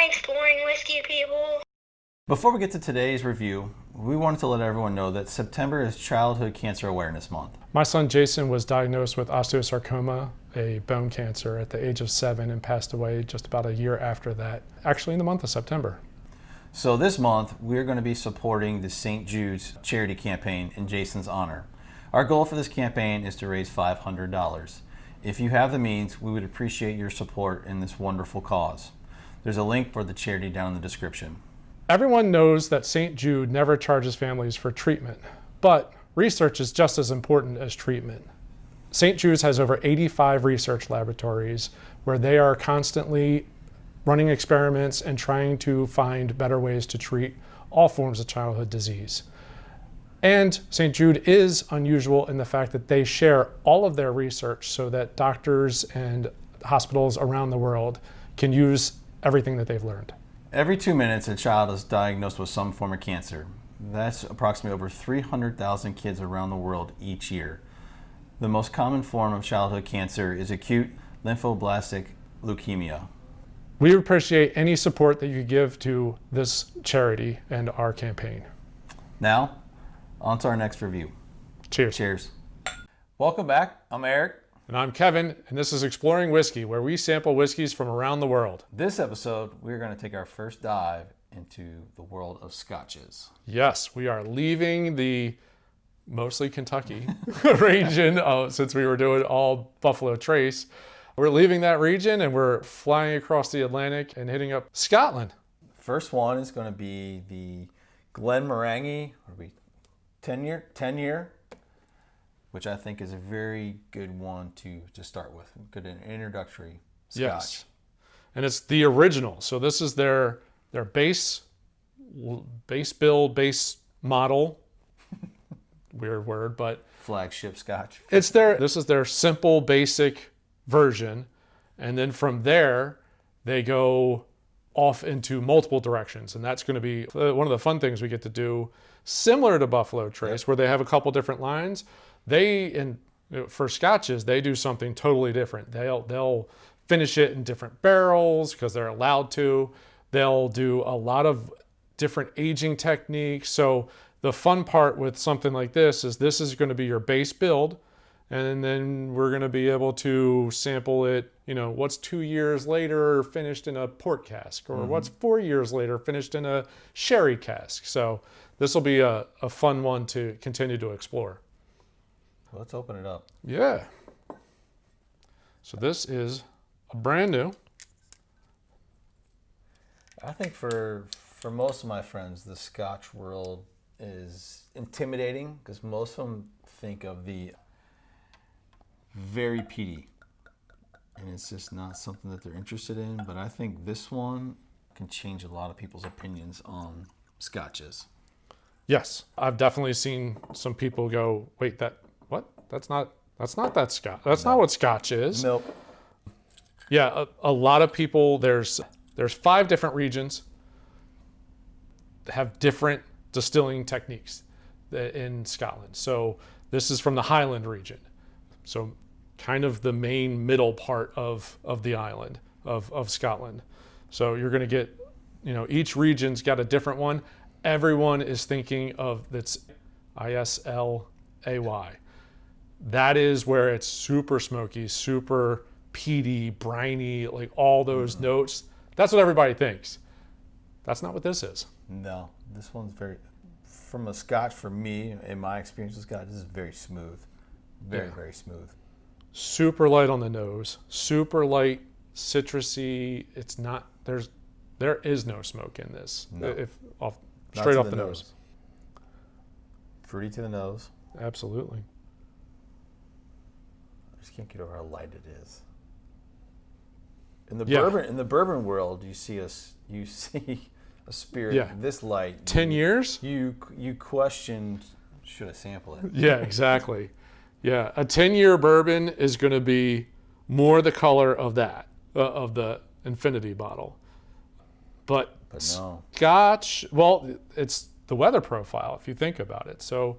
Hi, exploring whiskey people. Before we get to today's review, we wanted to let everyone know that September is Childhood Cancer Awareness Month. My son Jason was diagnosed with osteosarcoma, a bone cancer, at the age of 7 and passed away just about a year after that, actually in the month of September. So this month, we're going to be supporting the St. Jude's charity campaign in Jason's honor. Our goal for this campaign is to raise $500. If you have the means, we would appreciate your support in this wonderful cause. There's a link for the charity down in the description. Everyone knows that St. Jude never charges families for treatment, but research is just as important as treatment. St. Jude's has over 85 research laboratories where they are constantly running experiments and trying to find better ways to treat all forms of childhood disease. And St. Jude is unusual in the fact that they share all of their research so that doctors and hospitals around the world can use everything that they've learned. Every 2 minutes, a child is diagnosed with some form of cancer. That's approximately over 300,000 kids around the world each year. The most common form of childhood cancer is acute lymphoblastic leukemia. We appreciate any support that you give to this charity and our campaign. Now, on to our next review. Cheers. Cheers. Welcome back. I'm Eric. And I'm Kevin, and this is Exploring Whiskey, where we sample whiskeys from around the world. This episode, we're going to take our first dive into the world of scotches. Yes, we are leaving the mostly Kentucky region, since we were doing all Buffalo Trace. We're leaving that region and we're flying across the Atlantic and hitting up Scotland. First one is going to be the Glenmorangie, 10-year, which I think is a very good one to start with. Good introductory scotch. Yes, and it's the original. So this is their base build, base model. Weird word, but flagship scotch. This is their simple, basic version, and then from there they go off into multiple directions, and that's going to be one of the fun things we get to do, similar to Buffalo Trace, where they have a couple different lines. For scotches, they do something totally different. They'll finish it in different barrels because they're allowed to. They'll do a lot of different aging techniques. So the fun part with something like this is going to be your base build, and then we're going to be able to sample it, what's 2 years later finished in a port cask, or what's 4 years later finished in a sherry cask. So this will be a fun one to continue to explore. Let's open it up. Yeah. So this is a brand new. I think for most of my friends, the Scotch world is intimidating because most of them think of the very peaty, and it's just not something that they're interested in. But I think this one can change a lot of people's opinions on scotches. Yes, I've definitely seen some people go, wait, what? That's not that Scotch. That's not what Scotch is. Nope. Yeah, a lot of people, there's 5 different regions that have different distilling techniques in Scotland. So this is from the Highland region. So kind of the main middle part of the island of Scotland. So you're going to get, each region's got a different one. Everyone is thinking of that's ISLAY. That is where it's super smoky, super peaty, briny, like all those notes. That's what everybody thinks. That's not what this is. No, this one's from a Scotch, for me, in my experience with Scotch, this is very smooth. Very smooth. Super light on the nose, super light, citrusy. It's not, there is no smoke in this. No. Straight off the nose. Fruity to the nose. Absolutely. I just can't get over how light it is. In the bourbon world, you see a spirit this light. 10 years? You question, should I sample it? Yeah, exactly. Yeah, a 10-year bourbon is going to be more the color of that, of the Infinity bottle. But no. Scotch, well, it's the weather profile if you think about it. So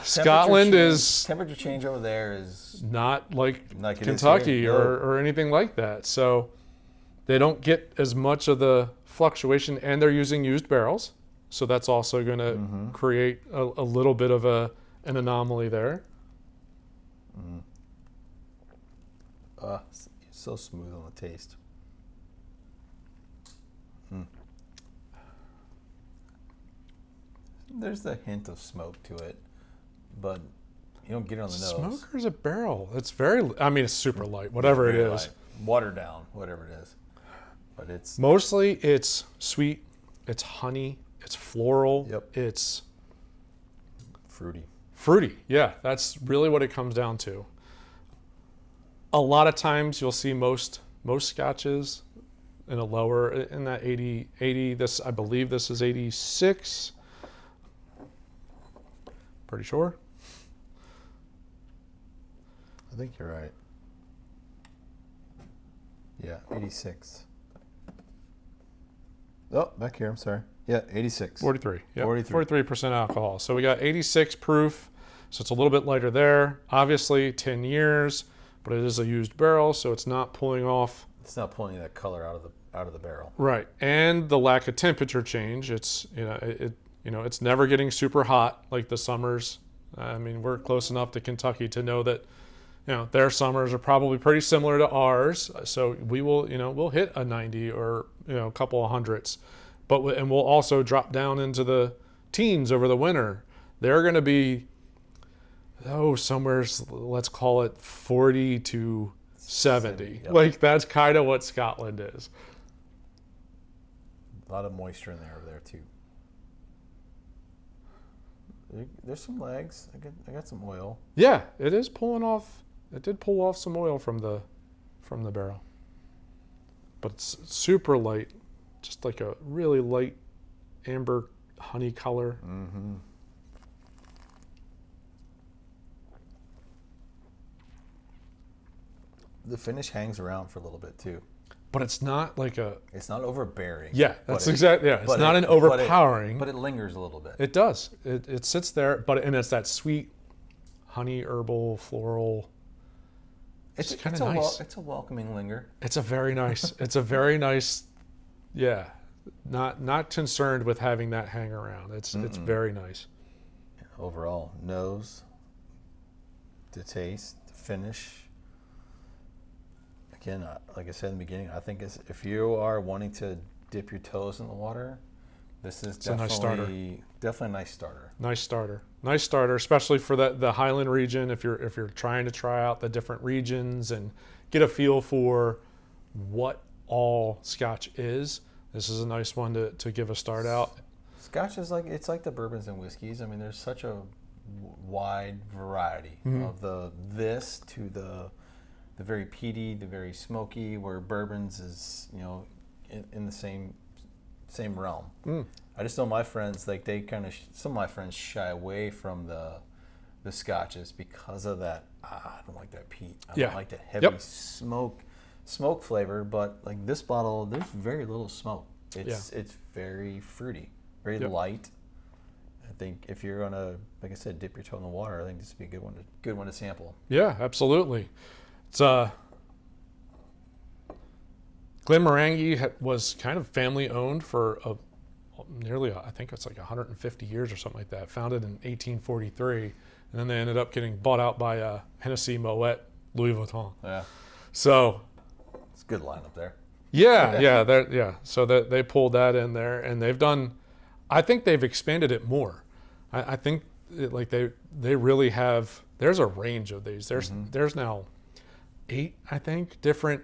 Scotland is temperature change over there is not like Kentucky or anything like that. So They don't get as much of the fluctuation, and they're using used barrels. So that's also going to create a little bit of an anomaly there. So smooth on the taste. There's the hint of smoke to it, but you don't get it on the nose. Smoker's a barrel. It's very, I mean, it's super light, whatever it Very is. light. Watered down, whatever it is. But it's Mostly it's sweet, it's honey, it's floral, it's fruity. fruity. Yeah, that's really what it comes down to. A lot of times you'll see most scotches in a lower, in that 80, this, I believe this is 86. Pretty sure. I think you're right. Yeah, 86. Oh, back here, I'm sorry. Yeah, 86. 43. Yeah, 43. 43% alcohol. So we got 86 proof. So it's a little bit lighter there. Obviously 10 years, but it is a used barrel, so it's not pulling off. It's not pulling that color out of the barrel. Right. And the lack of temperature change. It's, it's never getting super hot like the summers. I mean, we're close enough to Kentucky to know that, their summers are probably pretty similar to ours. So we will, we'll hit a 90 or, a couple of hundreds, and we'll also drop down into the teens over the winter. They're going to be, somewhere, let's call it 40 to 70. Yep. Like that's kind of what Scotland is. A lot of moisture in there over there too. There's some legs. I got some oil. Yeah, it is pulling off. It did pull off some oil from the barrel, but it's super light, just like a really light amber honey color. Mm-hmm. The finish hangs around for a little bit too. But it's not like a. It's not overbearing. Yeah, that's exactly. Yeah, it's not an overpowering. But it lingers a little bit. It does. It sits there, and it's that sweet, honey, herbal, floral. It's kind of nice. It's a welcoming linger. It's a very nice. It's a very nice. Yeah, not concerned with having that hang around. It's very nice. Overall, nose, the taste, the finish. Again, like I said in the beginning, I think if you are wanting to dip your toes in the water, this is definitely a nice starter. Nice starter, especially for the Highland region. If you're trying to try out the different regions and get a feel for what all Scotch is, this is a nice one to give a start out. Scotch is like the bourbons and whiskeys. I mean, there's such a wide variety of this to the very peaty, the very smoky, where bourbons is in the same realm. I just know my friends, some of my friends shy away from the scotches because of that. I don't like that peat. I don't like that heavy smoke flavor. But like this bottle, there's very little smoke. It's very fruity, very light. I think if you're gonna, like I said, dip your toe in the water, I think this would be a good one to sample. Yeah, absolutely. It's Glenmorangie was kind of family owned for nearly, I think it's like 150 years or something like that. Founded in 1843, and then they ended up getting bought out by Hennessy, Moet, Louis Vuitton. Yeah. So it's a good lineup there. Yeah. So they pulled that in there, and they've done. I think they've expanded it more. I think they really have. There's a range of these. There's now 8, I think, different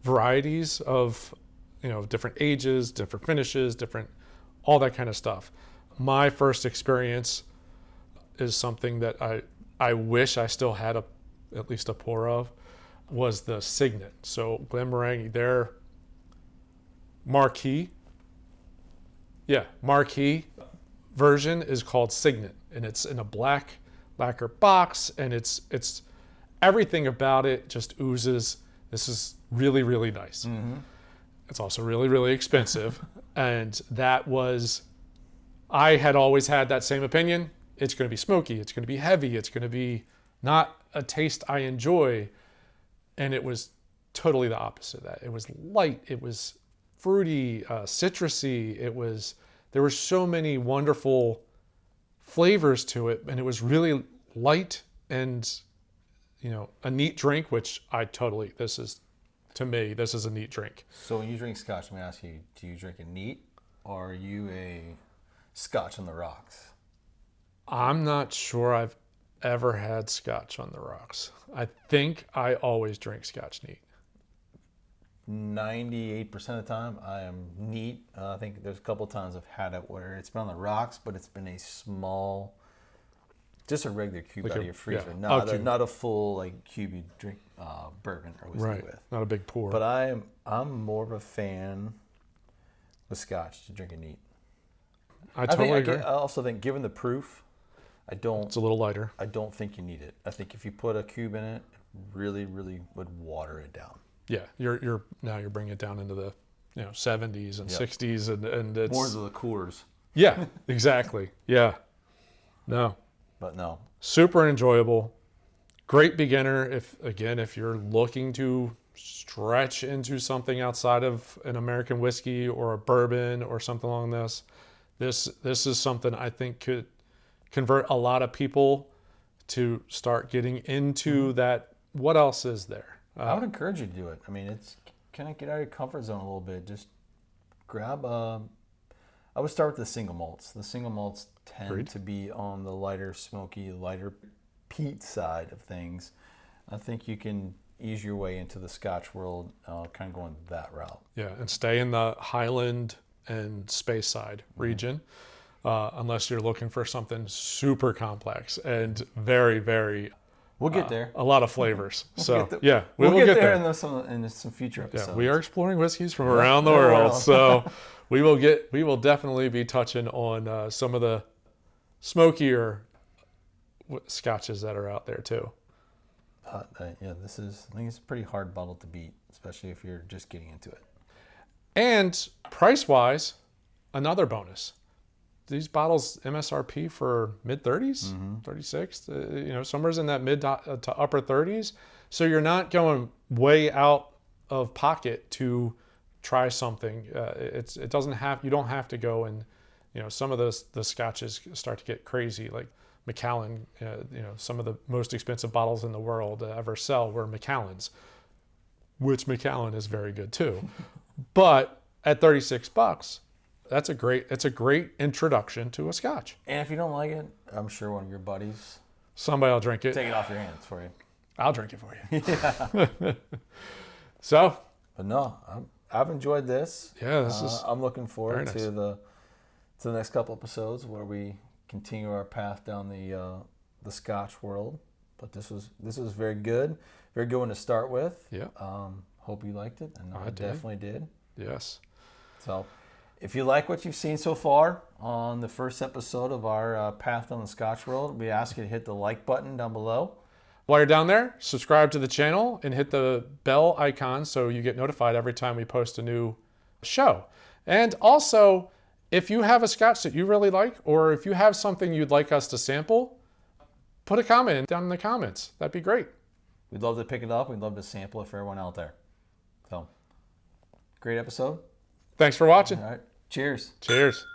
varieties of, different ages, different finishes, all that kind of stuff. My first experience is something that I wish I still had at least a pour of, was the Signet. So Glenmorangie, their marquee version is called Signet, and it's in a black lacquer box, and it's everything about it just oozes. This is really, really nice. Mm-hmm. It's also really, really expensive. And I had always had that same opinion. It's going to be smoky. It's going to be heavy. It's going to be not a taste I enjoy. And it was totally the opposite of that. It was light, it was fruity, citrusy. There were so many wonderful flavors to it, and it was really light and, a neat drink, which to me, this is a neat drink. So when you drink scotch, let me ask you, do you drink it neat or are you a scotch on the rocks? I'm not sure I've ever had scotch on the rocks. I think I always drink scotch neat. 98% of the time I am neat. I think there's a couple of times I've had it where it's been on the rocks, but it's been a small, just a regular cube Like out a- of your freezer. yeah, Not a full like cube you drink bourbon or whiskey with. Not a big pour. But I'm more of a fan with scotch to drink it neat. I totally agree. I also think given the proof, It's a little lighter. I don't think you need it. I think if you put a cube in it, it really, really would water it down. Yeah, you're bringing it down into the 70s and 60s, and it's More of the Coors. Yeah, exactly. Yeah, no, But no, super enjoyable. Great beginner if you're looking to stretch into something outside of an American whiskey or a bourbon or something along this. This is something I think could convert a lot of people to start getting into that. What else is there? I would encourage you to do it. I mean, it's kind of get out of your comfort zone a little bit. Just grab I would start with the single malts. The single malts tend Agreed. to be on the lighter, smoky, lighter peat side of things. I think you can ease your way into the Scotch world, kind of going that route. Yeah, and stay in the Highland and Speyside region, unless you're looking for something super complex and very, very. We'll get there. A lot of flavors. So get yeah, We'll will get there in some future episodes. Yeah, we are exploring whiskeys from around the world. So we will definitely be touching on some of the smokier scotches that are out there too. I think it's a pretty hard bottle to beat, especially if you're just getting into it. And price-wise, another bonus. These bottles MSRP for mid-30s, 36, somewhere's in that mid to upper 30s. So you're not going way out of pocket to try something. You don't have to go and, some of the scotches start to get crazy. Like Macallan, some of the most expensive bottles in the world to ever sell were Macallans, which Macallan is very good too. But at $36, it's a great introduction to a scotch. And if you don't like it, I'm sure one of your buddies Somebody will drink it. take it off your hands for you. I'll drink it for you. Yeah. So. But no, I've enjoyed this. Yeah, this is. I'm looking forward nice. to the next couple episodes where we continue our path down the Scotch world. But this was very good one to start with. Yeah. Hope you liked it, and I did. definitely did. Yes. So, if you like what you've seen so far on the first episode of our path down the Scotch world, we ask you to hit the like button down below. While you're down there, subscribe to the channel and hit the bell icon so you get notified every time we post a new show. And also, if you have a scotch that you really like, or if you have something you'd like us to sample, put a comment down in the comments. That'd be great. We'd love to pick it up. We'd love to sample it for everyone out there. So, great episode. Thanks for watching. All right. Cheers. Cheers.